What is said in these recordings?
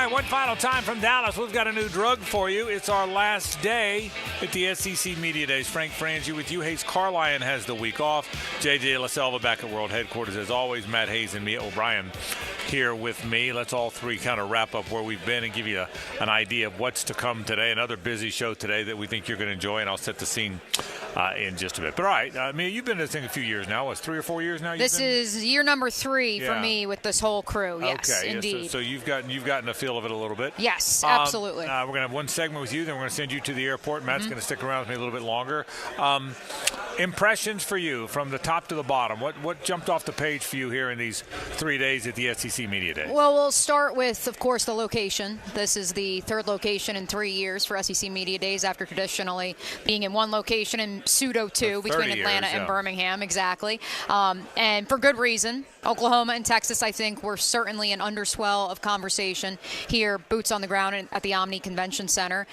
right, one final time from Dallas. We've got a new drug for you. It's our last day at the SEC Media Days. Frank Frangie with you. Hays Carlyon has the week off. JJ LaSelva back at World Headquarters as always. Matt Hays and Mia O'Brien here with me. Let's all three kind of wrap up where we've been and give you an idea of what's to come today. Another busy show today that we think you're going to enjoy, and I'll set the scene in just a bit. But all right, Mia, you've been to this thing a few years now. It's 3 or 4 years now? This is year number 3 for me with this whole crew. Yes, okay, indeed. So you've gotten a feel of it a little bit. Yes, absolutely. We're going to have one segment with you, then we're going to send you to the airport. Matt's going to stick around with me a little bit longer. Impressions for you from the top to the bottom. What jumped off the page for you here in these 3 days at the SEC Media Day? Well, we'll start with, of course, the location. This is the third location in 3 years for SEC Media Days after traditionally being in one location and pseudo two between Atlanta and Birmingham. Exactly. And for good reason. Oklahoma and Texas, I think, were certainly an underswell of conversation here, boots on the ground at the Omni Convention Center.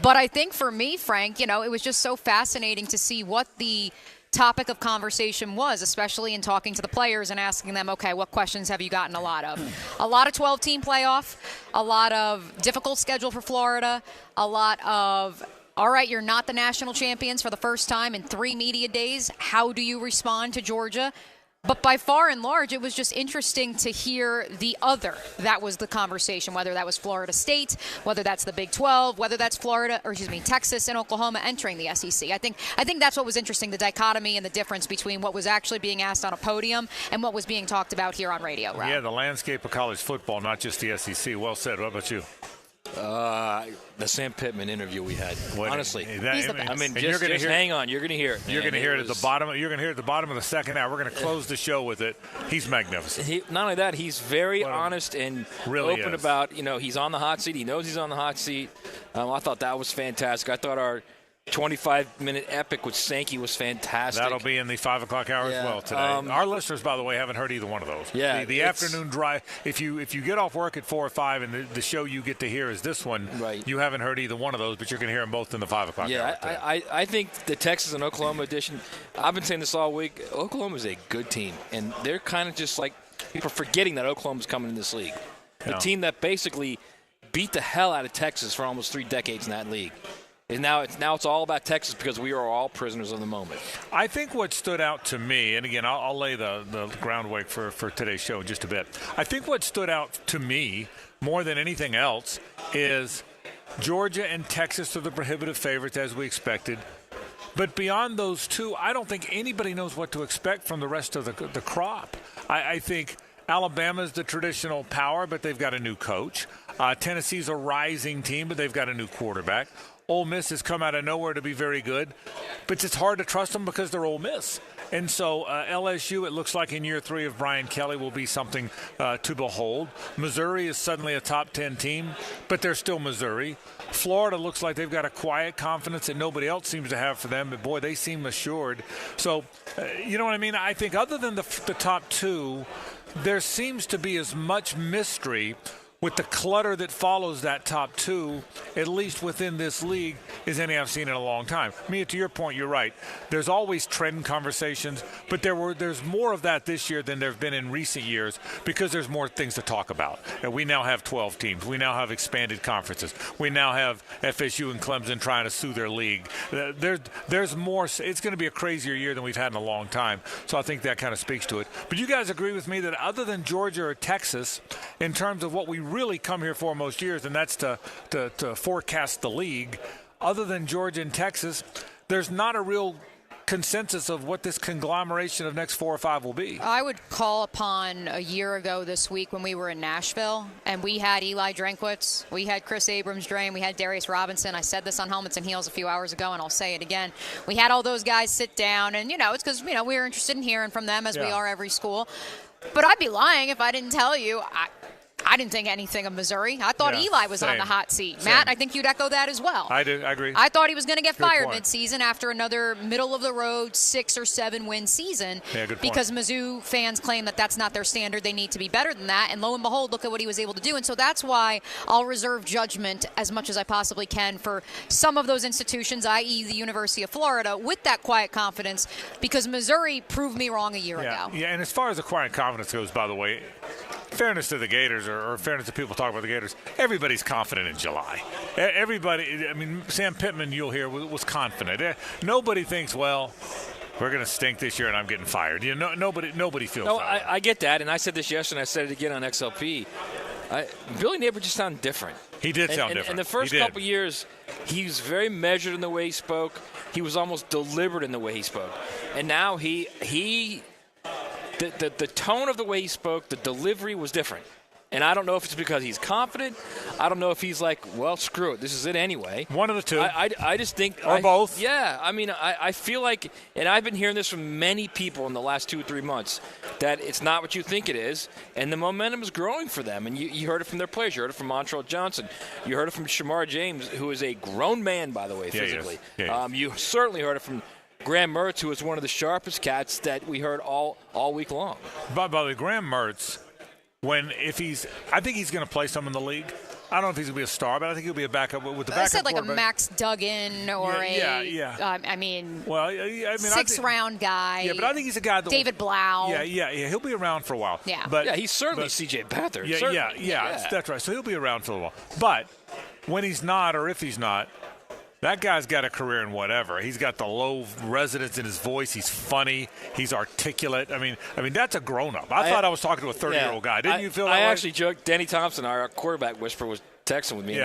But I think for me, Frank, it was just so fascinating to see what the topic of conversation was, especially in talking to the players and asking them, okay, what questions have you gotten a lot of? A lot of 12-team playoff, a lot of difficult schedule for Florida, a lot of, all right, you're not the national champions for the first time in 3 media days. How do you respond to Georgia? But by far and large, it was just interesting to hear the other. That was the conversation, whether that was Florida State, whether that's the Big 12, whether that's Texas and Oklahoma entering the SEC. I think that's what was interesting, the dichotomy and the difference between what was actually being asked on a podium and what was being talked about here on radio. Right? Yeah, the landscape of college football, not just the SEC. Well said. What about you? The Sam Pittman interview we had. Honestly, he's the best. I mean, just hang on. You're going to hear it. You're going to hear it at the bottom. You're going to hear it at the bottom of the second hour. We're going to close the show with it. He's magnificent. Not only that, he's very honest and really open about. He's on the hot seat. He knows he's on the hot seat. I thought that was fantastic. I thought our 25-minute epic with Sankey was fantastic. That'll be in the 5 o'clock hour as well today. Our listeners, by the way, haven't heard either one of those. Yeah, the afternoon drive. If you get off work at 4 or 5 and the show you get to hear is this one, right, you haven't heard either one of those, but you're going to hear them both in the 5 o'clock hour today. I think the Texas and Oklahoma edition, I've been saying this all week, Oklahoma's a good team, and they're kind of just like people forgetting that Oklahoma's coming in this league. The team that basically beat the hell out of Texas for almost 3 decades in that league. And now it's all about Texas because we are all prisoners of the moment. I think what stood out to me, and again, I'll lay the groundwork for today's show in just a bit. I think what stood out to me more than anything else is Georgia and Texas are the prohibitive favorites as we expected. But beyond those two, I don't think anybody knows what to expect from the rest of the crop. I think Alabama's the traditional power, but they've got a new coach. Tennessee's a rising team, but they've got a new quarterback. Ole Miss has come out of nowhere to be very good, but it's hard to trust them because they're Ole Miss. And so LSU, it looks like in year 3 of Brian Kelly, will be something to behold. Missouri is suddenly a top 10 team, but they're still Missouri. Florida looks like they've got a quiet confidence that nobody else seems to have for them, but boy, they seem assured. So, you know what I mean? I think other than the top 2, there seems to be as much mystery with the clutter that follows that top 2, at least within this league, is any I've seen in a long time. Mia, to your point, you're right. There's always trend conversations, but there's more of that this year than there have been in recent years because there's more things to talk about. And we now have 12 teams. We now have expanded conferences. We now have FSU and Clemson trying to sue their league. There's more. It's going to be a crazier year than we've had in a long time. So I think that kind of speaks to it. But you guys agree with me that other than Georgia or Texas, in terms of what we really come here for most years, and that's to forecast the league, other than Georgia and Texas, there's not a real consensus of what this conglomeration of next 4 or 5 will be. I would call upon a year ago this week when we were in Nashville, and we had Eli Drinkwitz, we had Chris Abrams-Drain, we had Darius Robinson. I said this on Helmets and Heels a few hours ago, and I'll say it again. We had all those guys sit down, and, it's because, we were interested in hearing from them as we are every school. But I'd be lying if I didn't tell you I didn't think anything of Missouri. I thought Eli was on the hot seat. Matt, I think you'd echo that as well. I do. I agree. I thought he was going to get fired midseason after another middle-of-the-road 6 or 7 win season. Yeah, good point. Because Mizzou fans claim that that's not their standard. They need to be better than that. And lo and behold, look at what he was able to do. And so that's why I'll reserve judgment as much as I possibly can for some of those institutions, i.e. the University of Florida, with that quiet confidence, because Missouri proved me wrong a year ago. Yeah, and as far as the quiet confidence goes, by the way, fairness to the Gators, or fairness to people talking about the Gators, everybody's confident in July. Everybody, I mean, Sam Pittman, you'll hear, was confident. Nobody thinks, well, we're going to stink this year and I'm getting fired. Nobody feels that. I get that, and I said this yesterday, and I said it again on XLP. Billy Napier just sounded different. He did sound different. In the first couple years, he was very measured in the way he spoke. He was almost deliberate in the way he spoke. And now the tone of the way he spoke, the delivery was different. And I don't know if it's because he's confident. I don't know if he's like, well, screw it. This is it anyway. One of the two. I just think. Or both. Yeah. I mean, I feel like, and I've been hearing this from many people in the last 2 or 3 months, that it's not what you think it is. And the momentum is growing for them. And you heard it from their players. You heard it from Montrell Johnson. You heard it from Shamar James, who is a grown man, by the way, physically. Yeah, you certainly heard it from Graham Mertz, who is one of the sharpest cats that we heard all week long. By the way, Graham Mertz, I think he's going to play some in the league. I don't know if he's going to be a star, but I think he'll be a backup with the backup. I said like a Max Duggan or sixth-round guy. Yeah, but I think he's a guy that David Blau. Yeah, he'll be around for a while. Yeah, he's certainly C.J. Beathard. Yeah, that's right. So he'll be around for a while. But when he's not, or if he's not, that guy's got a career in whatever. He's got the low resonance in his voice. He's funny. He's articulate. I mean, that's a grown-up. I thought I was talking to a 30-year-old guy. Didn't you feel that way? I actually joked. Danny Thompson, our quarterback whisperer, was texting with me, and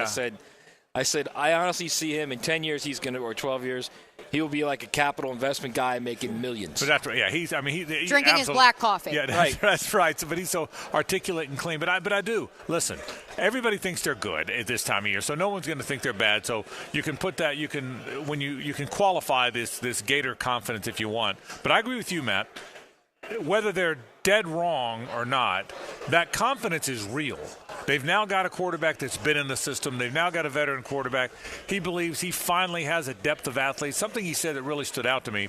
I said, I honestly see him in 10 years, or 12 years, he will be like a capital investment guy making millions. But that's right. Yeah, he's drinking his black coffee. Yeah, that's right. But he's so articulate and clean. But I do. Listen, everybody thinks they're good at this time of year, so no one's going to think they're bad. So you can put that. You can qualify this Gator confidence if you want. But I agree with you, Matt. Whether they're dead wrong or not, that confidence is real. They've now got a quarterback that's been in the system. They've now got a veteran quarterback. He believes he finally has a depth of athletes. Something he said that really stood out to me.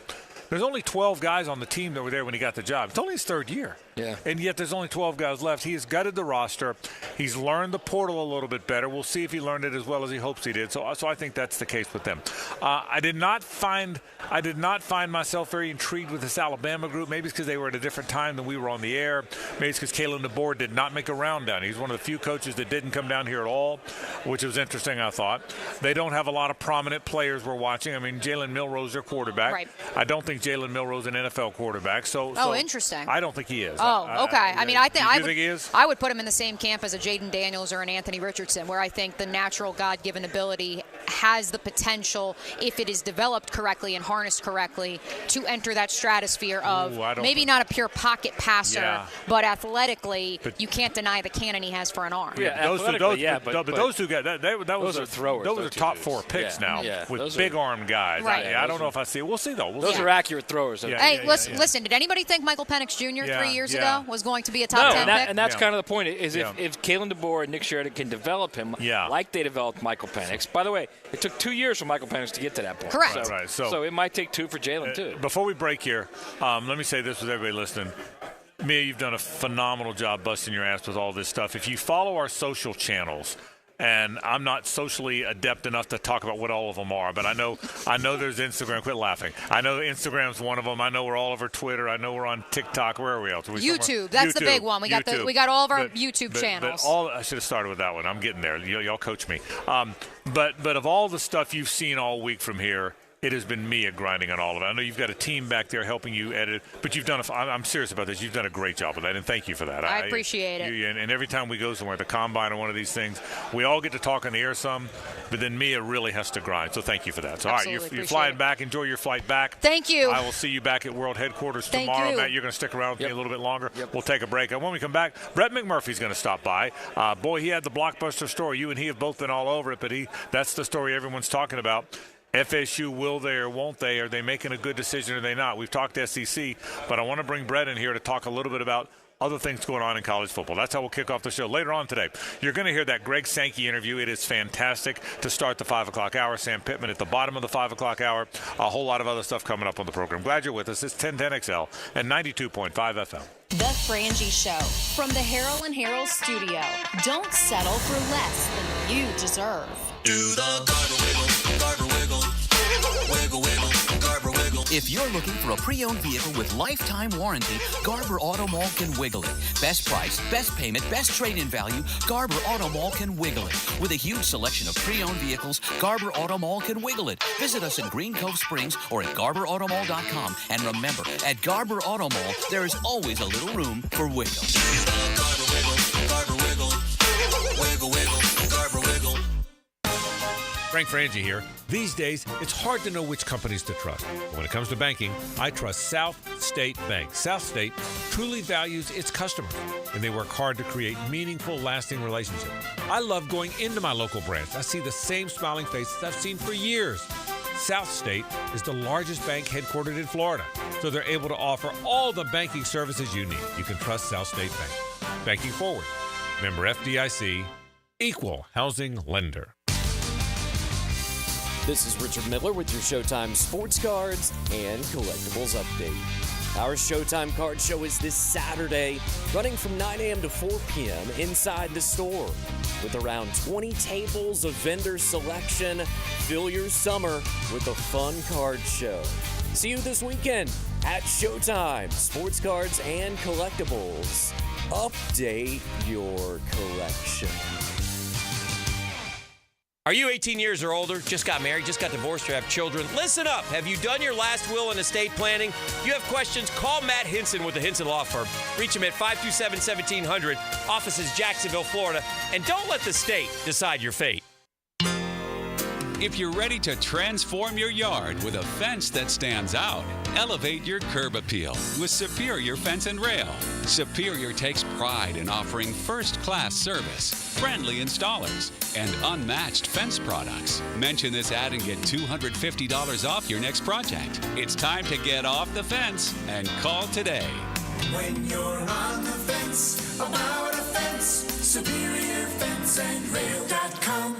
There's only 12 guys on the team that were there when he got the job. It's only his third year. Yeah. And yet there's only 12 guys left. He has gutted the roster. He's learned the portal a little bit better. We'll see if he learned it as well as he hopes he did. So I think that's the case with them. I did not find myself very intrigued with this Alabama group. Maybe it's because they were at a different time than we were on the air. Maybe it's because Kalen DeBoer did not make a round down. He's one of the few coaches that didn't come down here at all, which was interesting, I thought. They don't have a lot of prominent players we're watching. I mean, Jalen Milroe's their quarterback. Right. I don't think Jalen Milroe's an NFL quarterback. So interesting. I don't think he is. Oh, okay. I mean, I think he is? I would put him in the same camp as a Jaden Daniels or an Anthony Richardson, where I think the natural God-given ability has the potential, if it is developed correctly and harnessed correctly, to enter that stratosphere of maybe not a pure pocket passer, but athletically, you can't deny the cannon he has for an arm. Yeah, those two guys, those are throwers. Those are top four picks now with big arm guys. Right. I don't know if I see it. We'll see, though. Those are accurate throwers. Listen, did anybody think Michael Penix Jr. 3 years ago was going to be a top 10 pick? And that's kind of the point, is if Kalen DeBoer and Nick Sheridan can develop him like they developed Michael Penix. By the way, it took 2 years for Michael Penix to get to that point. Correct. So it might take 2 for Jalen, too. Before we break here, let me say this with everybody listening. Mia, you've done a phenomenal job busting your ass with all this stuff. If you follow our social channels, and I'm not socially adept enough to talk about what all of them are, but I know there's Instagram. Quit laughing. I know Instagram's one of them. I know we're all over Twitter. I know we're on TikTok. Where are we else? YouTube. That's the big one. We got all of our YouTube channels. I should have started with that one. I'm getting there. Y'all coach me. But of all the stuff you've seen all week from here, it has been Mia grinding on all of it. I know you've got a team back there helping you edit, but I'm serious about this. You've done a great job with that, and thank you for that. I appreciate it. And every time we go somewhere, the Combine or one of these things, we all get to talk on the air some, but then Mia really has to grind. So thank you for that. So, all right, you're flying back. Enjoy your flight back. Thank you. I will see you back at World Headquarters tomorrow. Matt, you're going to stick around with me a little bit longer. Yep. We'll take a break. And when we come back, Brett McMurphy's going to stop by. Boy, he had the blockbuster story. You and he have both been all over it, but that's the story everyone's talking about. FSU, will they or won't they? Are they making a good decision or are they not? We've talked SEC, but I want to bring Brett in here to talk a little bit about other things going on in college football. That's how we'll kick off the show. Later on today, you're going to hear that Greg Sankey interview. It is fantastic to start the 5 o'clock hour. Sam Pittman at the bottom of the 5 o'clock hour. A whole lot of other stuff coming up on the program. Glad you're with us. It's 1010XL and 92.5 FM. The Frangie Show from the Harrell and Harrell studio. Don't settle for less than you deserve. Do the Garber wiggle, wiggle, wiggle, wiggle, Garber wiggle. If you're looking for a pre-owned vehicle with lifetime warranty, Garber Auto Mall can wiggle it. Best price, best payment, best trade-in value, Garber Auto Mall can wiggle it. With a huge selection of pre-owned vehicles, Garber Auto Mall can wiggle it. Visit us in Green Cove Springs or at GarberAutomall.com. And remember, at Garber Auto Mall, there is always a little room for wiggle. Garber wiggle, Garber wiggle, wiggle, wiggle, Garber wiggle. Frank Frangie here. These days, it's hard to know which companies to trust. But when it comes to banking, I trust South State Bank. South State truly values its customers, and they work hard to create meaningful, lasting relationships. I love going into my local branch. I see the same smiling faces I've seen for years. South State is the largest bank headquartered in Florida, so they're able to offer all the banking services you need. You can trust South State Bank. Banking forward. Member FDIC, equal housing lender. This is Richard Miller with your Showtime Sports Cards and Collectibles Update. Our Showtime Card Show is this Saturday, running from 9 a.m. to 4 p.m. inside the store. With around 20 tables of vendor selection, fill your summer with a fun card show. See you this weekend at Showtime Sports Cards and Collectibles. Update your collection. Are you 18 years or older, just got married, just got divorced, or have children? Listen up. Have you done your last will and estate planning? If you have questions, call Matt Hinson with the Hinson Law Firm. Reach him at 527-1700. Office is Jacksonville, Florida. And don't let the state decide your fate. If you're ready to transform your yard with a fence that stands out, elevate your curb appeal with Superior Fence and Rail. Superior takes pride in offering first-class service, friendly installers, and unmatched fence products. Mention this ad and get $250 off your next project. It's time to get off the fence and call today. When you're on the fence, about a fence, SuperiorFenceandRail.com.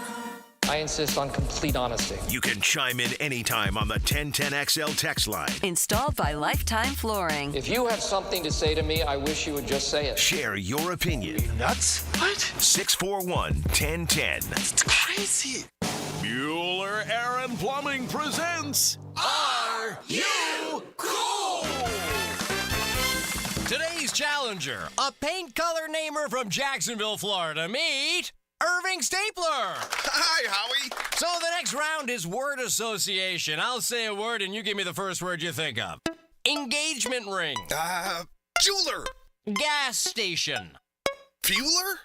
I insist on complete honesty. You can chime in anytime on the 1010XL text line. Installed by Lifetime Flooring. If you have something to say to me, I wish you would just say it. Share your opinion. Are you nuts? What? 641-1010. It's crazy. Bueller Aaron Plumbing presents Are You Cool? Today's challenger, a paint color namer from Jacksonville, Florida. Meet Irving Stapler. Hi, Howie. So the next round is word association. I'll say a word and you give me the first word you think of. Engagement ring. Jeweler. Gas station. Fueler.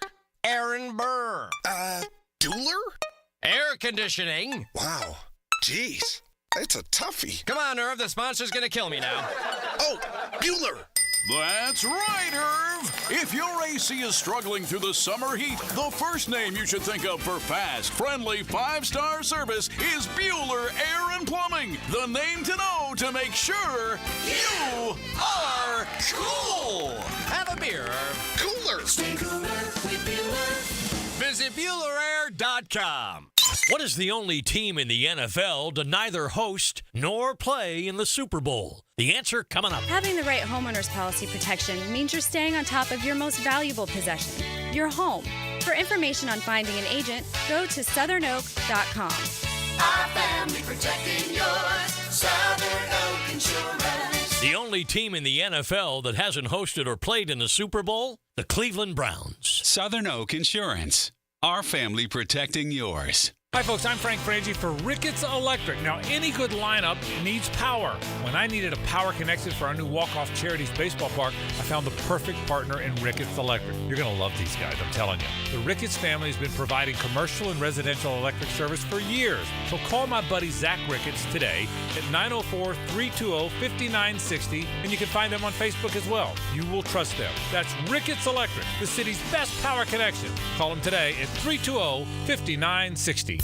Aaron Burr. Dueler? Air conditioning. Wow. Jeez. It's a toughie. Come on, Irv. The sponsor's gonna kill me now. Oh, Bueller. That's right, Irv. If your AC is struggling through the summer heat, the first name you should think of for fast, friendly, 5-star service is Bueller Air and Plumbing. The name to know to make sure you are cool. Have a beer, Irv. Cooler. Stay cooler with Bueller. Visit BuellerAir.com. What is the only team in the NFL to neither host nor play in the Super Bowl? The answer coming up. Having the right homeowner's policy protection means you're staying on top of your most valuable possession, your home. For information on finding an agent, go to southernoak.com. Our family protecting yours. Southern Oak Insurance. The only team in the NFL that hasn't hosted or played in the Super Bowl? The Cleveland Browns. Southern Oak Insurance. Our family protecting yours. Hi, folks. I'm Frank Frangie for Ricketts Electric. Now, any good lineup needs power. When I needed a power connection for our new Walk-Off Charities baseball park, I found the perfect partner in Ricketts Electric. You're going to love these guys, I'm telling you. The Ricketts family has been providing commercial and residential electric service for years. So call my buddy Zach Ricketts today at 904-320-5960, and you can find them on Facebook as well. You will trust them. That's Ricketts Electric, the city's best power connection. Call them today at 320-5960.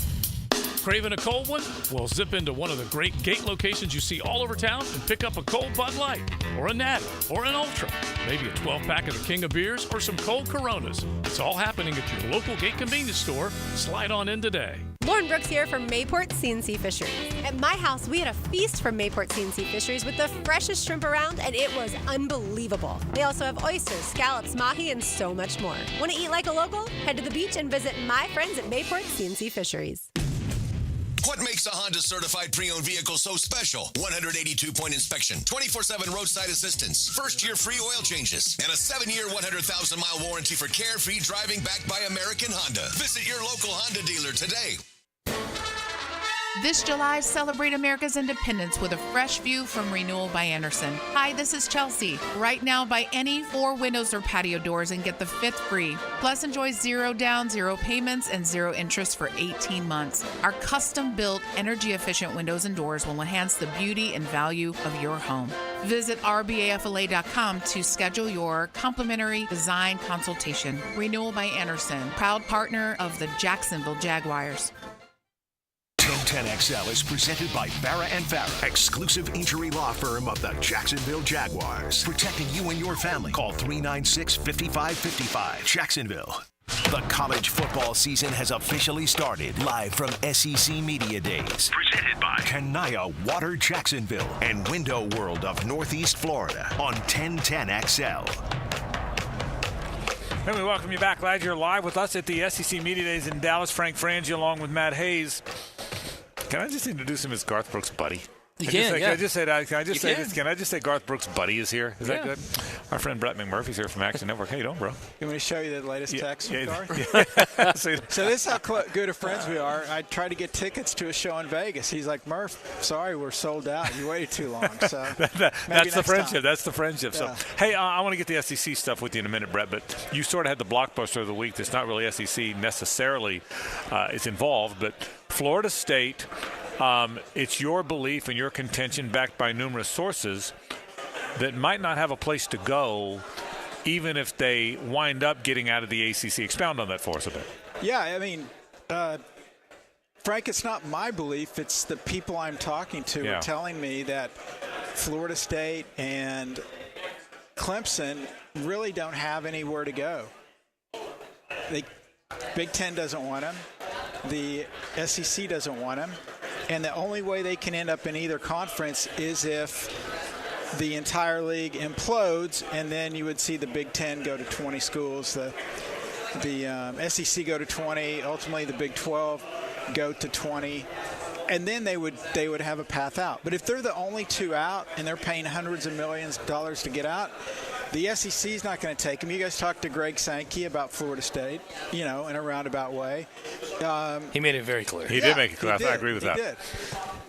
Craving a cold one? Well, zip into one of the great gate locations you see all over town and pick up a cold Bud Light, or a Natty, or an Ultra, maybe a 12-pack of the King of Beers, or some cold Coronas. It's all happening at your local gate convenience store. Slide on in today. Lauren Brooks here from Mayport CNC Fisheries. At my house, we had a feast from Mayport CNC Fisheries with the freshest shrimp around, and it was unbelievable. They also have oysters, scallops, mahi, and so much more. Want to eat like a local? Head to the beach and visit my friends at Mayport CNC Fisheries. What makes a Honda certified pre-owned vehicle so special? 182-point inspection, 24/7 roadside assistance, first-year free oil changes, and a 7-year, 100,000-mile warranty for carefree driving backed by American Honda. Visit your local Honda dealer today. This July, celebrate America's independence with a fresh view from Renewal by Andersen. Hi, this is Chelsea. Right now, buy any 4 windows or patio doors and get the 5th free. Plus, enjoy 0 down, 0 payments, and 0 interest for 18 months. Our custom-built, energy-efficient windows and doors will enhance the beauty and value of your home. Visit rbafla.com to schedule your complimentary design consultation. Renewal by Andersen, proud partner of the Jacksonville Jaguars. 1010XL is presented by Farah & Farah, exclusive injury law firm of the Jacksonville Jaguars. Protecting you and your family. Call 396-5555. Jacksonville. The college football season has officially started. Live from SEC Media Days. Presented by Kanaya Water Jacksonville and Window World of Northeast Florida on 1010XL. And we welcome you back. Glad you're live with us at the SEC Media Days in Dallas. Frank Frangie along with Matt Hays. Can I just introduce him as Garth Brooks' buddy? Can I just say Garth Brooks' buddy is here? Is that good? Our friend Brett McMurphy's here from Action Network. How you doing, bro? You want me to show you the latest text from Garth? So this is how good of friends we are. I tried to get tickets to a show in Vegas. He's like, Murph, sorry, we're sold out. You waited too long. So that's the friendship. Time. That's the friendship. Yeah. So, hey, I want to get the SEC stuff with you in a minute, Brett, but you sort of had the blockbuster of the week that's not really SEC necessarily is involved, but Florida State. It's your belief and your contention, backed by numerous sources, that might not have a place to go, even if they wind up getting out of the ACC. Expound on that for us a bit. Yeah, I mean, Frank, it's not my belief. It's the people I'm talking to are telling me that Florida State and Clemson really don't have anywhere to go. Big Ten doesn't want them. The SEC doesn't want them. And the only way they can end up in either conference is if the entire league implodes, and then you would see the Big Ten go to 20 schools, the SEC go to 20, ultimately the Big 12 go to 20, and then they would have a path out. But if they're the only two out and they're paying hundreds of millions of dollars to get out, the SEC is not going to take them. You guys talked to Greg Sankey about Florida State, in a roundabout way. He made it very clear. He did make it clear. I agree with that. He did.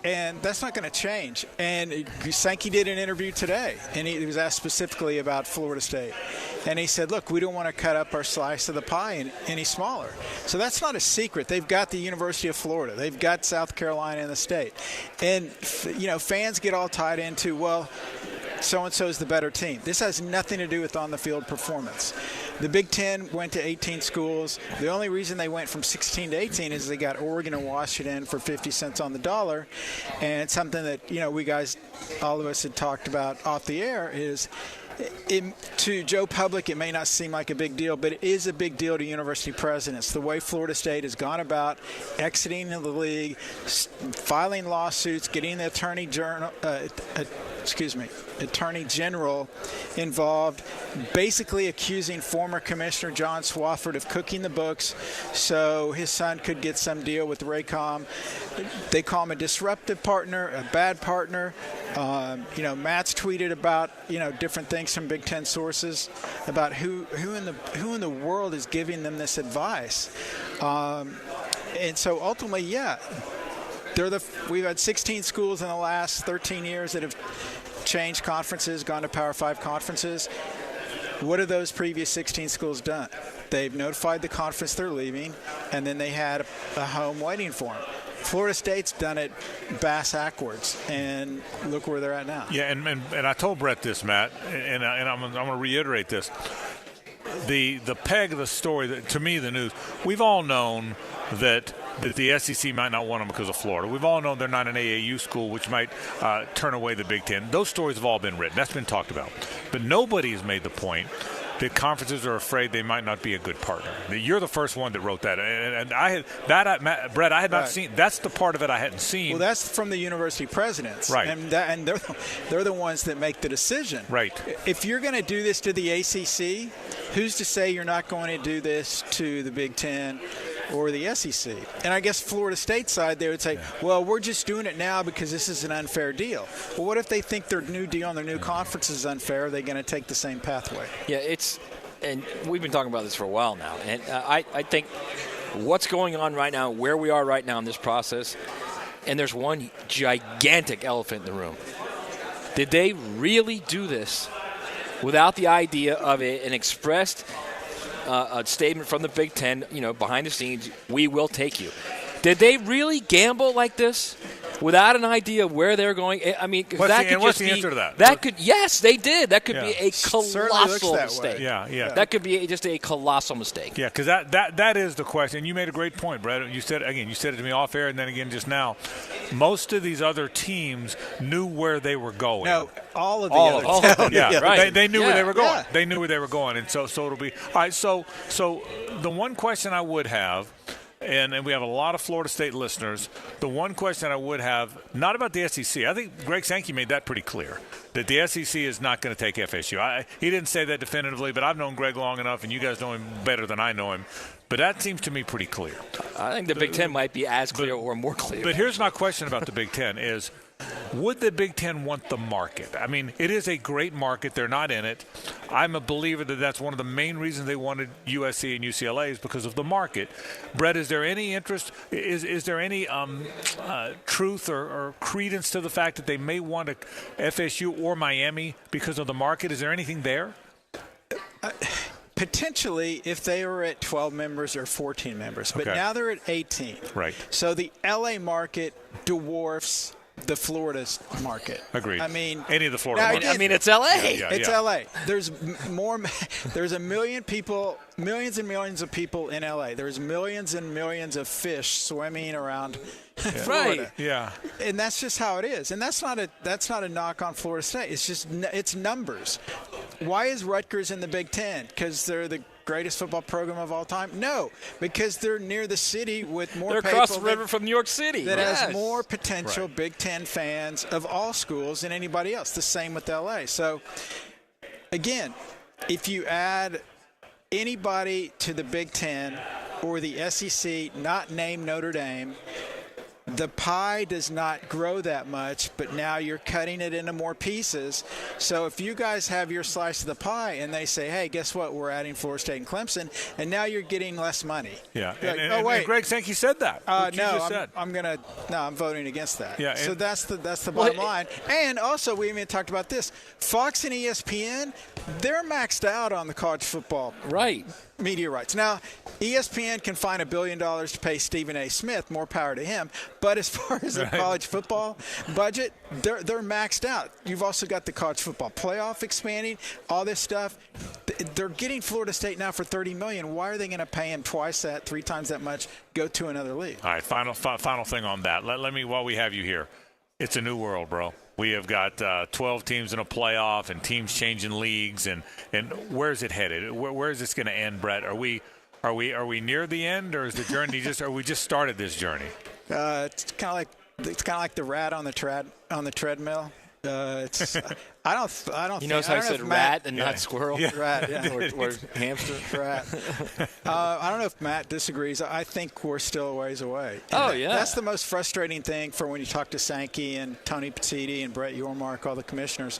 And that's not going to change. And Sankey did an interview today, and he was asked specifically about Florida State. And he said, look, we don't want to cut up our slice of the pie any smaller. So that's not a secret. They've got the University of Florida. They've got South Carolina in the state. And, fans get all tied into, well, so-and-so is the better team. This has nothing to do with on-the-field performance. The Big Ten went to 18 schools. The only reason they went from 16 to 18 is they got Oregon and Washington for 50 cents on the dollar. And it's something that, we guys, all of us had talked about off the air is to Joe Public, it may not seem like a big deal, but it is a big deal to university presidents. The way Florida State has gone about exiting the league, filing lawsuits, getting the Attorney General involved, basically accusing former Commissioner John Swofford of cooking the books so his son could get some deal with Raycom. They call him a disruptive partner, a bad partner. Matt's tweeted about different things from Big Ten sources about who in the world is giving them this advice. And so ultimately, we've had 16 schools in the last 13 years that have changed conferences, gone to Power 5 conferences. What have those previous 16 schools done? They've notified the conference they're leaving, and then they had a home waiting for them. Florida State's done it bass-ackwards, and look where they're at now. Yeah, and I told Brett this, Matt, and I'm going to reiterate this. The peg of the story, to me, the news, we've all known that the SEC might not want them because of Florida. We've all known they're not an AAU school, which might turn away the Big Ten. Those stories have all been written. That's been talked about. But nobody has made the point that conferences are afraid they might not be a good partner. You're the first one that wrote that, and Brett, I had not seen. That's the part of it I hadn't seen. Well, that's from the university presidents, right? And they're the ones that make the decision, right? If you're going to do this to the ACC, who's to say you're not going to do this to the Big Ten or the SEC. And I guess Florida State side, they would say, well, we're just doing it now because this is an unfair deal. Well, what if they think their new deal and their new conference is unfair? Are they going to take the same pathway? Yeah, and we've been talking about this for a while now. And I think what's going on right now, where we are right now in this process, and there's one gigantic elephant in the room. Did they really do this without the idea of an expressed a statement from the Big Ten, behind the scenes, we will take you? Did they really gamble like this without an idea of where they're going? I mean, what's the answer to that? Yes, they did. That could be a colossal that mistake. Yeah. That could be just a colossal mistake. Yeah, because that is the question. You made a great point, Brett. You said it to me off air, and then again just now. Most of these other teams knew where they were going. No, all of them. Yeah, right. They knew where they were going. Yeah. They knew where they were going, and so it'll be all right. So the one question I would have. And we have a lot of Florida State listeners. The one question I would have, not about the SEC. I think Greg Sankey made that pretty clear, that the SEC is not going to take FSU. He didn't say that definitively, but I've known Greg long enough, and you guys know him better than I know him. But that seems to me pretty clear. I think the Big Ten might be as clear or more clear. But here's my question about the Big Ten is, would the Big Ten want the market? I mean, it is a great market. They're not in it. I'm a believer that that's one of the main reasons they wanted USC and UCLA is because of the market. Brett, is there any interest? Is there any truth or credence to the fact that they may want a FSU or Miami because of the market? Is there anything there? Potentially, if they were at 12 members or 14 members. But now they're at 18. Right. So the L.A. market dwarfs the Florida's market. Agreed. I mean, any of the Florida markets. I mean, it's L.A. It's L.A. There's more. There's a million people, millions and millions of people in L.A. There's millions and millions of fish swimming around Florida. Right. Yeah. And that's just how it is. And that's not a knock on Florida State. It's just it's numbers. Why is Rutgers in the Big Ten? Because they're the greatest football program of all time? No, because they're near the city with more people. They're across the river from New York City. That has more potential Big Ten fans of all schools than anybody else. The same with L.A. So, again, if you add anybody to the Big Ten or the SEC, not named Notre Dame, the pie does not grow that much, but now you're cutting it into more pieces. So if you guys have your slice of the pie and they say, hey, guess what, we're adding Florida State and Clemson, and now you're getting less money. Yeah. Like, and Greg Sankey said that. I'm voting against that. Yeah. So that's the bottom line. And also, we even talked about this. Fox and ESPN, they're maxed out on the college football media rights. Now, ESPN can find $1 billion to pay Stephen A. Smith. More power to him. But as far as the college football budget, they're maxed out. You've also got the college football playoff expanding, all this stuff. They're getting Florida State now for $30 million. Why are they going to pay him twice that, 3 times that much, go to another league? All right, final thing on that. Let me, while we have you here, it's a new world, bro. We have got 12 teams in a playoff and teams changing leagues, and where's it headed? Where is this going to end, Brett? Are we near the end, or is the journey we just started this journey? It's kind of like the rat on the treadmill. I don't. He knows how I said rat and not squirrel. Yeah. Rat, yeah. or hamster. Rat. I don't know if Matt disagrees. I think we're still a ways away. That's the most frustrating thing for when you talk to Sankey and Tony Petitti and Brett Yormark, all the commissioners.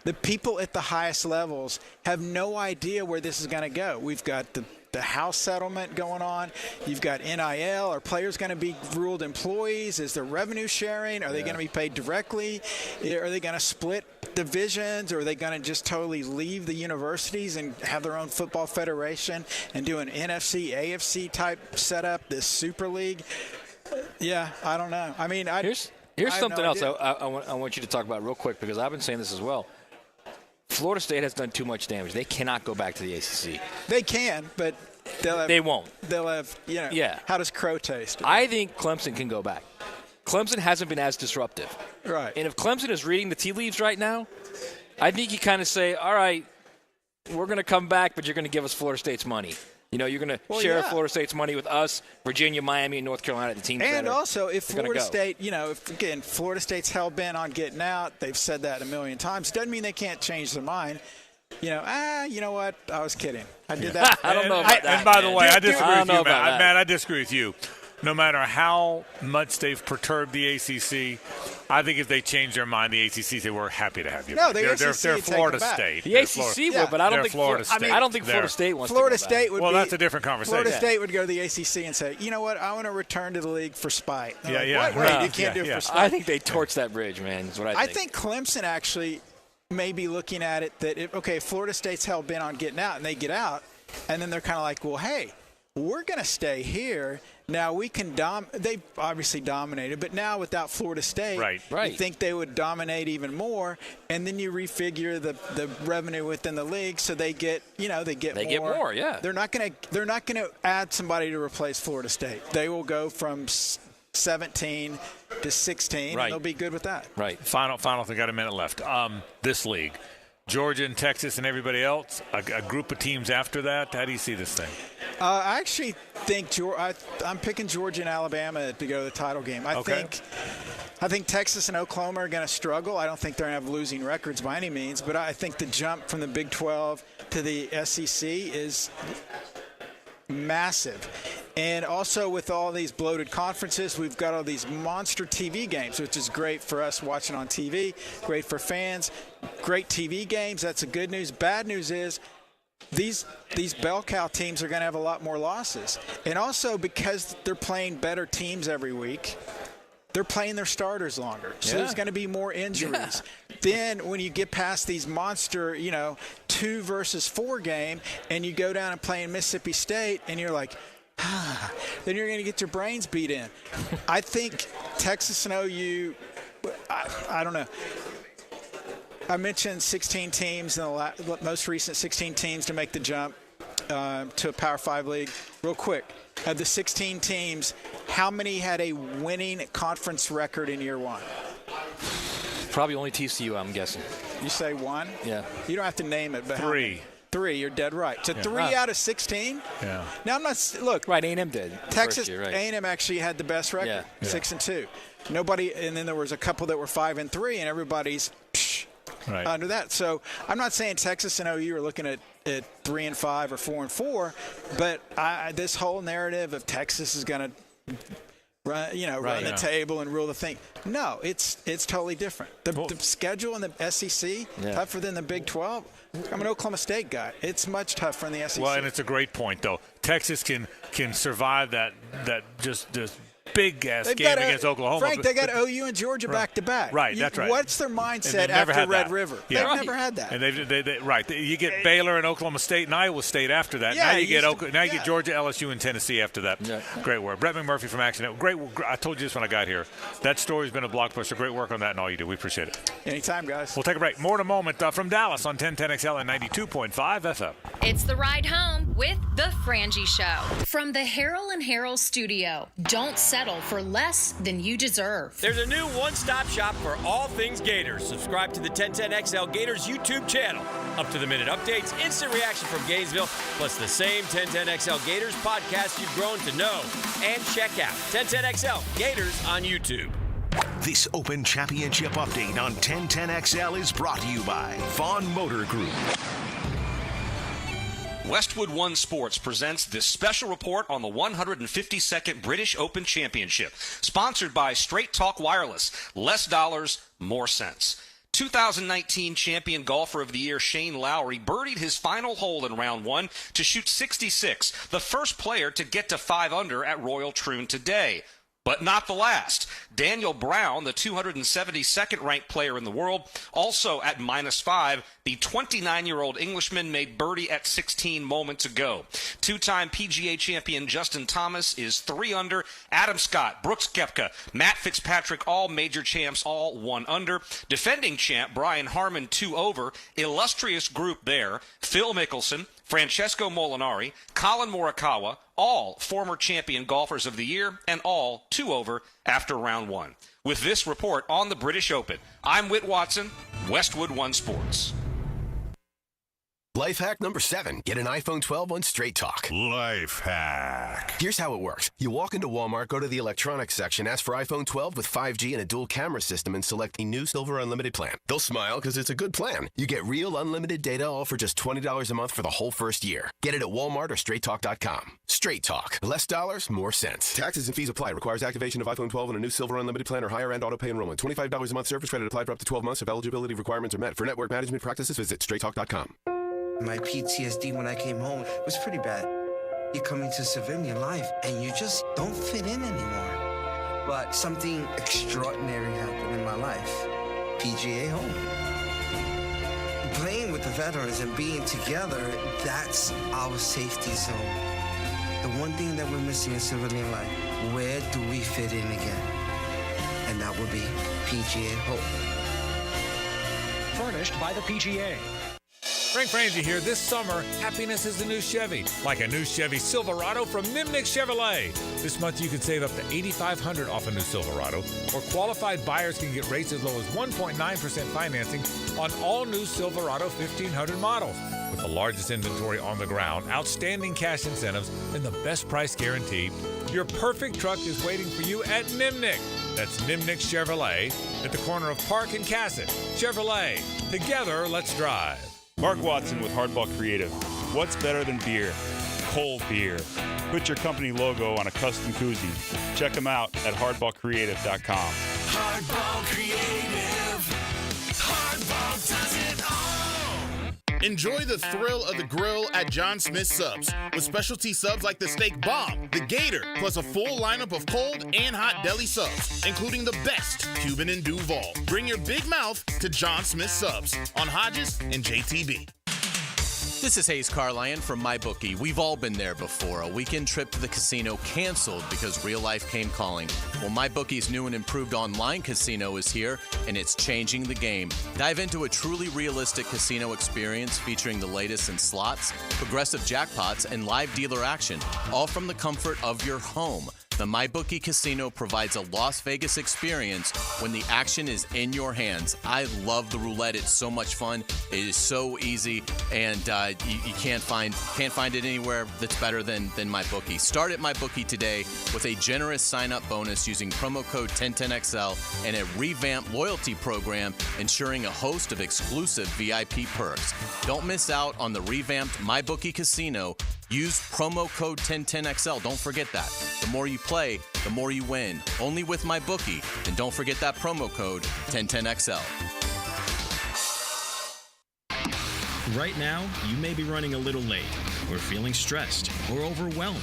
The people at the highest levels have no idea where this is going to go. We've got the House settlement going on. You've got NIL. Are players going to be ruled employees? Is there revenue sharing? Are they going to be paid directly? Are they going to split divisions? Or are they going to just totally leave the universities and have their own football federation and do an NFC, AFC type setup, this Super League? Yeah, I don't know. I mean, here's something else I want you to talk about real quick, because I've been saying this as well. Florida State has done too much damage. They cannot go back to the ACC. They can, but they won't. They'll have, how does crow taste? I think Clemson can go back. Clemson hasn't been as disruptive. Right. And if Clemson is reading the tea leaves right now, I think you kind of say, all right, we're going to come back, but you're going to give us Florida State's money. You're going to share Florida State's money with us, Virginia, Miami, and North Carolina, the teams. And also, if Florida State, if Florida State's hell bent on getting out, they've said that a million times. Doesn't mean they can't change their mind. you know what? I was kidding. I did that. I don't know about that. And by the way, I disagree with you, Matt. Matt, I disagree with you. No matter how much they've perturbed the ACC, I think if they change their mind, the ACC, they were happy to have you. No, they're ACC Florida State. The ACC would, but I don't think Florida State. I don't think Florida State wants Florida to go State back. would Well, be, that's a different conversation. Florida State would go to the ACC and say, you know what? I want to return to the league for spite. Yeah. What? Wait, you can't do it for spite. I think they torch that bridge, man. Is what I think. Clemson actually may be looking at it that, Florida State's hell bent on getting out, and they get out, and then they're kind of like, well, hey, we're going to stay here. Now we can they obviously dominated, but now without Florida State, right. you think they would dominate even more, and then you refigure the revenue within the league, so they get more. Get more, yeah. They're not going to add somebody to replace Florida State. They will go from 17 to 16, right. and they'll be good with that. Right. Final thing. Got a minute left. This league, Georgia and Texas and everybody else, a group of teams after that. How do you see this thing? I actually think I'm picking Georgia and Alabama to go to the title game. I think Texas and Oklahoma are going to struggle. I don't think they're going to have losing records by any means, but I think the jump from the Big 12 to the SEC is massive. And also with all these bloated conferences, we've got all these monster TV games, which is great for us watching on TV, great for fans, great TV games. That's the good news. Bad news is these bell cow teams are going to have a lot more losses. And also because they're playing better teams every week, they're playing their starters longer. So there's going to be more injuries. Yeah. Then when you get past these monster, 2 versus 4 game, and you go down and play in Mississippi State, and you're like, then you're going to get your brains beat in. I think Texas and OU, I don't know. I mentioned 16 teams in the most recent 16 teams to make the jump to a Power 5 league. Real quick, of the 16 teams, how many had a winning conference record in year one? Probably only TCU, I'm guessing. You say 1? Yeah. You don't have to name it, but 3. 3, you're dead right. So 3 out of 16? Yeah. Now, I'm not – look. Right, A&M did. Texas, year, right. A&M actually had the best record, 6-2. Nobody – and then there was a couple that were 5-3, and everybody's under that. So I'm not saying Texas and OU are looking at 3-5 or 4-4, but this whole narrative of Texas is going to run the table and rule the thing. No, it's totally different. The schedule in the SEC tougher than the Big 12. I'm an Oklahoma State guy. It's much tougher in the SEC. Well, and it's a great point though. Texas can survive that just big-ass game against Oklahoma. Frank, they got OU and Georgia back-to-back. Right, that's right. What's their mindset after Red River? Yeah. They've never had that. And you get Baylor and Oklahoma State and Iowa State after that. Yeah, now you get Georgia, LSU, and Tennessee after that. Yeah. Great work. Brett McMurphy from Action Network. Great. I told you this when I got here. That story's been a blockbuster. Great work on that and all you do. We appreciate it. Anytime, guys. We'll take a break. More in a moment from Dallas on 1010XL and 92.5 FM. It's the ride home with the Frangie Show. From the Harold and Harold studio. Don't settle for less than you deserve. There's a new one-stop shop for all things Gators. Subscribe to the 1010XL Gators YouTube channel. Up-to-the-minute updates, instant reaction from Gainesville, plus the same 1010XL Gators podcast you've grown to know. And check out 1010XL Gators on YouTube. This Open Championship update on 1010XL is brought to you by Vaughn Motor Group. Westwood One Sports presents this special report on the 152nd British Open Championship, sponsored by Straight Talk Wireless. Less dollars, more sense. 2019 champion golfer of the year Shane Lowry birdied his final hole in round 1 to shoot 66, the first player to get to 5 under at Royal Troon today. But not the last. Daniel Brown, the 272nd ranked player in the world, also at -5. The 29-year-old Englishman made birdie at 16 moments ago. Two-time PGA champion Justin Thomas is 3 under. Adam Scott, Brooks Koepka, Matt Fitzpatrick, all major champs, all 1 under. Defending champ Brian Harmon, 2 over. Illustrious group there. Phil Mickelson, Francesco Molinari, Colin Morikawa, all former champion golfers of the year, and all 2 over after round 1. With this report on the British Open, I'm Whit Watson, Westwood One Sports. Life hack number 7. Get an iPhone 12 on Straight Talk. Life hack. Here's how it works. You walk into Walmart, go to the electronics section, ask for iPhone 12 with 5G and a dual camera system, and select the new Silver Unlimited plan. They'll smile because it's a good plan. You get real unlimited data all for just $20 a month for the whole first year. Get it at Walmart or StraightTalk.com. Straight Talk. Less dollars, more sense. Taxes and fees apply. Requires activation of iPhone 12 and a new Silver Unlimited plan or higher end auto pay enrollment. $25 a month service credit applied for up to 12 months if eligibility requirements are met. For network management practices, visit StraightTalk.com. My PTSD when I came home was pretty bad. You come into civilian life and you just don't fit in anymore. But something extraordinary happened in my life. PGA home. Playing with the veterans and being together, that's our safety zone. The one thing that we're missing in civilian life, where do we fit in again? And that would be PGA home. Furnished by the PGA. Frank Frangie here. This summer, happiness is the new Chevy. Like a new Chevy Silverado from Nimnik Chevrolet. This month, you can save up to $8,500 off a new Silverado, or qualified buyers can get rates as low as 1.9% financing on all new Silverado 1500 models. With the largest inventory on the ground, outstanding cash incentives, and the best price guarantee, your perfect truck is waiting for you at Nimnik. That's Nimnik Chevrolet at the corner of Park and Cassett. Chevrolet. Together, let's drive. Mark Watson with Hardball Creative. What's better than beer? Cold beer. Put your company logo on a custom koozie. Check them out at hardballcreative.com. Hardball Creative. Hardball does it all. Enjoy the thrill of the grill at John Smith Subs with specialty subs like the Steak Bomb, the Gator, plus a full lineup of cold and hot deli subs, including the best Cuban and Duval. Bring your big mouth to John Smith Subs on Hodges and JTB. This is Hays Carlyon from MyBookie. We've all been there before. A weekend trip to the casino canceled because real life came calling. Well, MyBookie's new and improved online casino is here, and it's changing the game. Dive into a truly realistic casino experience featuring the latest in slots, progressive jackpots, and live dealer action, all from the comfort of your home. The MyBookie Casino provides a Las Vegas experience when the action is in your hands. I love the roulette. It's so much fun. It is so easy, and you can't find it anywhere that's better than MyBookie. Start at MyBookie today with a generous sign-up bonus using promo code 1010XL and a revamped loyalty program ensuring a host of exclusive VIP perks. Don't miss out on the revamped MyBookie Casino. Use promo code 1010XL. Don't forget that. The more you play, the more you win. Only with MyBookie. And don't forget that promo code 1010XL. Right now, you may be running a little late, or feeling stressed, or overwhelmed,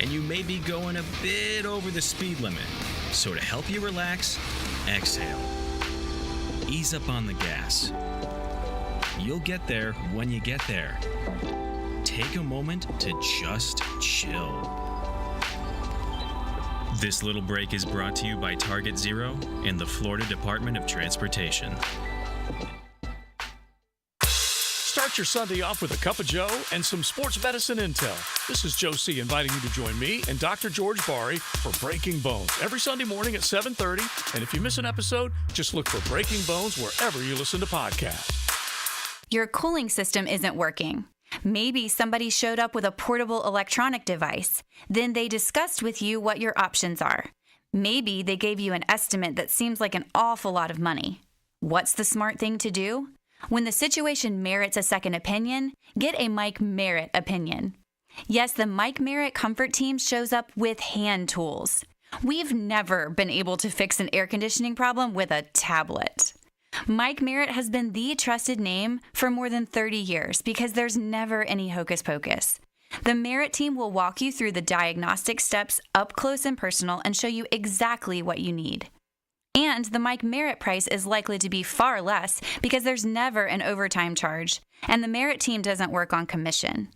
and you may be going a bit over the speed limit. So to help you relax, exhale. Ease up on the gas. You'll get there when you get there. Take a moment to just chill. This little break is brought to you by Target Zero and the Florida Department of Transportation. Start your Sunday off with a cup of Joe and some sports medicine intel. This is Joe C. inviting you to join me and Dr. George Bari for Breaking Bones every Sunday morning at 7:30. And if you miss an episode, just look for Breaking Bones wherever you listen to podcasts. Your cooling system isn't working. Maybe somebody showed up with a portable electronic device. Then they discussed with you what your options are. Maybe they gave you an estimate that seems like an awful lot of money. What's the smart thing to do? When the situation merits a second opinion, get a Mike Merritt opinion. Yes, the Mike Merritt Comfort Team shows up with hand tools. We've never been able to fix an air conditioning problem with a tablet. Mike Merritt has been the trusted name for more than 30 years because there's never any hocus pocus. The Merritt team will walk you through the diagnostic steps up close and personal and show you exactly what you need. And the Mike Merritt price is likely to be far less because there's never an overtime charge, and the Merritt team doesn't work on commission.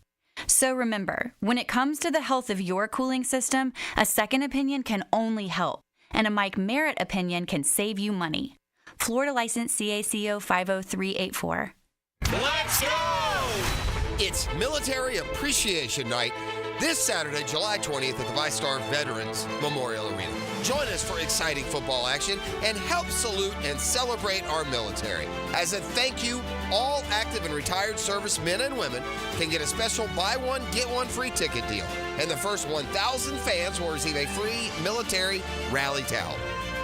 So remember, when it comes to the health of your cooling system, a second opinion can only help, and a Mike Merritt opinion can save you money. Florida license CACO 50384. Let's go! It's Military Appreciation Night this Saturday, July 20th at the ViStar Veterans Memorial Arena. Join us for exciting football action and help salute and celebrate our military. As a thank you, all active and retired service men and women can get a special buy one, get one free ticket deal. And the first 1,000 fans will receive a free military rally towel.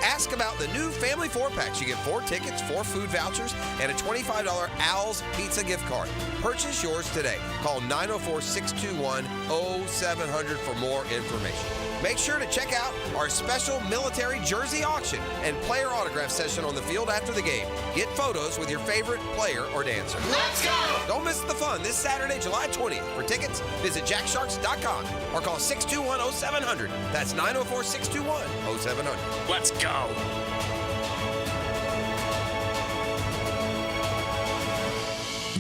Ask about the new Family 4-packs. You get 4 tickets, 4 food vouchers, and a $25 Al's Pizza gift card. Purchase yours today. Call 904-621-0700 for more information. Make sure to check out our special military jersey auction and player autograph session on the field after the game. Get photos with your favorite player or dancer. Let's go! Don't miss the fun this Saturday, July 20th. For tickets, visit jacksharks.com or call 621-0700. That's 904-621-0700. Let's go!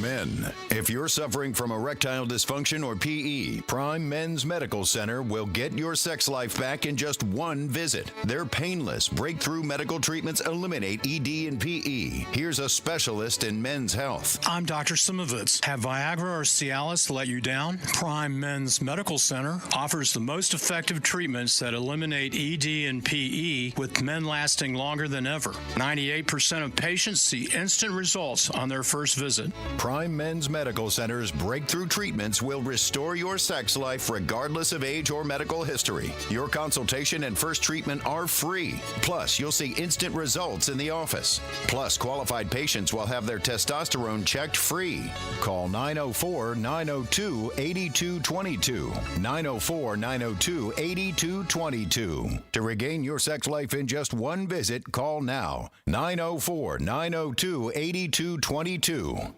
Men, if you're suffering from erectile dysfunction or PE, Prime Men's Medical Center will get your sex life back in just one visit. Their painless, breakthrough medical treatments eliminate ED and PE. Here's a specialist in men's health. I'm Dr. Simovitz. Have Viagra or Cialis let you down? Prime Men's Medical Center offers the most effective treatments that eliminate ED and PE, with men lasting longer than ever. 98% of patients see instant results on their first visit. Prime Men's Medical Center's breakthrough treatments will restore your sex life regardless of age or medical history. Your consultation and first treatment are free. Plus, you'll see instant results in the office. Plus, qualified patients will have their testosterone checked free. Call 904-902-8222. 904-902-8222. To regain your sex life in just one visit, call now. 904-902-8222.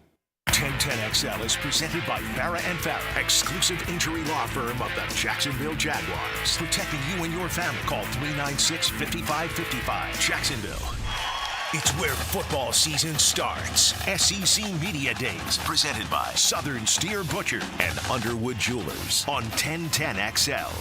1010XL is presented by Farah & Farah, exclusive injury law firm of the Jacksonville Jaguars. Protecting you and your family. Call 396-5555. Jacksonville. It's where football season starts. SEC Media Days, presented by Southern Steer Butcher and Underwood Jewelers on 1010XL.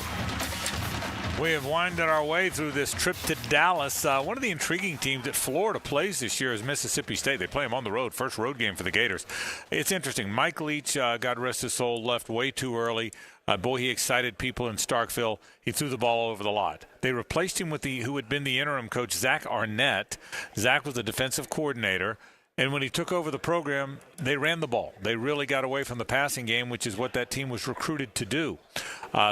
We have winded our way through this trip to Dallas. One of the intriguing teams that Florida plays this year is Mississippi State. They play them on the road, first road game for the Gators. It's interesting. Mike Leach, God rest his soul, left way too early. Boy, he excited people in Starkville. He threw the ball all over the lot. They replaced him with who had been the interim coach, Zach Arnett. Zach was the defensive coordinator. And when he took over the program, they ran the ball. They really got away from the passing game, which is what that team was recruited to do.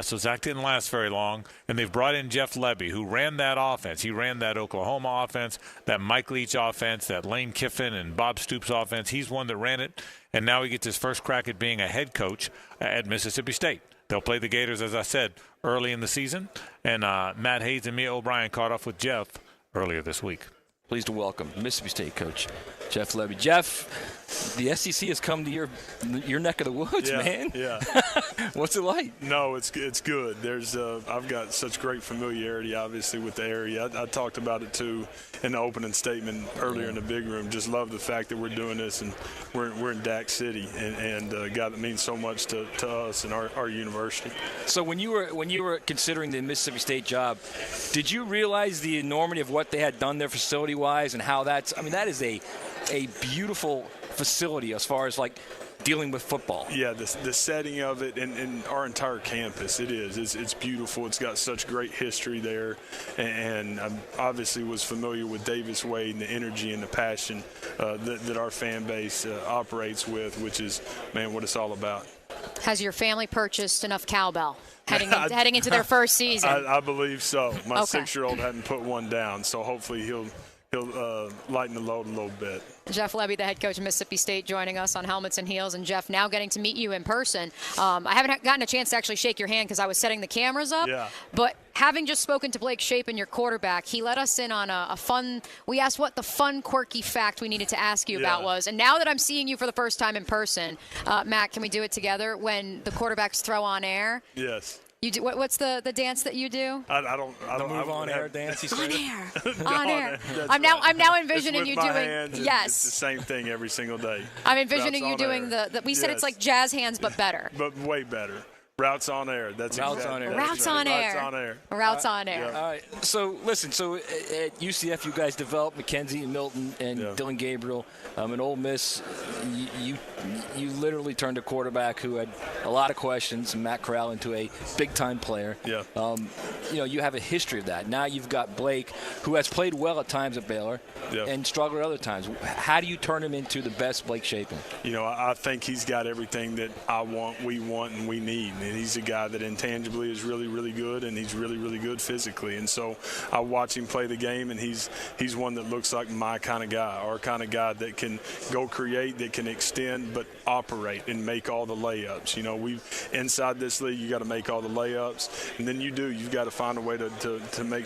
So Zach didn't last very long. And they've brought in Jeff Lebby, who ran that offense. He ran that Oklahoma offense, that Mike Leach offense, that Lane Kiffin and Bob Stoops offense. He's one that ran it. And now he gets his first crack at being a head coach at Mississippi State. They'll play the Gators, as I said, early in the season. And Matt Hays and Mia O'Brien caught off with Jeff earlier this week. Pleased to welcome Mississippi State coach Jeff Lebby. Jeff, the SEC has come to your neck of the woods, man. Yeah. What's it like? No, it's good. There's I've got such great familiarity, obviously, with the area. I talked about it too in the opening statement earlier in the big room. Just love the fact that we're doing this, and we're in Dax City, and God, that means so much to us and our university. So when you were considering the Mississippi State job, did you realize the enormity of what they had done there facility-wise, and how that is a beautiful facility as far as like dealing with football? Yeah, the setting of it and our entire campus, it's beautiful. It's got such great history there, and I obviously was familiar with Davis Wade and the energy and the passion that our fan base operates with, which is, man, what it's all about. Has your family purchased enough cowbell heading into their first season? I believe so. My 6-year-old hadn't put one down, so hopefully he'll lighten the load a little bit. Jeff Lebby, the head coach of Mississippi State, joining us on Helmets and Heels. And, Jeff, now getting to meet you in person. I haven't gotten a chance to actually shake your hand because I was setting the cameras up. Yeah. But having just spoken to Blake Shapen, your quarterback, he let us in on a fun – we asked what the fun, quirky fact we needed to ask you about was. And now that I'm seeing you for the first time in person, Matt, can we do it together when the quarterbars throw on air? Yes. You do, what's the dance that you do? I don't move on air dance. On air. On air. I'm now envisioning you doing. Hands, yes. It's the same thing every single day. I'm envisioning you doing the. We said it's like jazz hands, but better. But way better. Routes on air. That's Routes on air. Routes on air. Routes on air. Routes on air. All right. So listen. So at UCF, you guys developed Mackenzie and Milton and Dylan Gabriel. In Ole Miss, you literally turned a quarterback who had a lot of questions, Matt Corral, into a big-time player. Yeah. You have a history of that. Now you've got Blake, who has played well at times at Baylor and struggled at other times. How do you turn him into the best Blake Shapen? I think he's got everything that we want, and we need. And he's a guy that intangibly is really, really good, and he's really, really good physically. And so I watch him play the game, and he's one that looks like my kind of guy, our kind of guy that can go create, that can extend, but operate and make all the layups. Inside this league, you got to make all the layups, and then you've got to find a way to make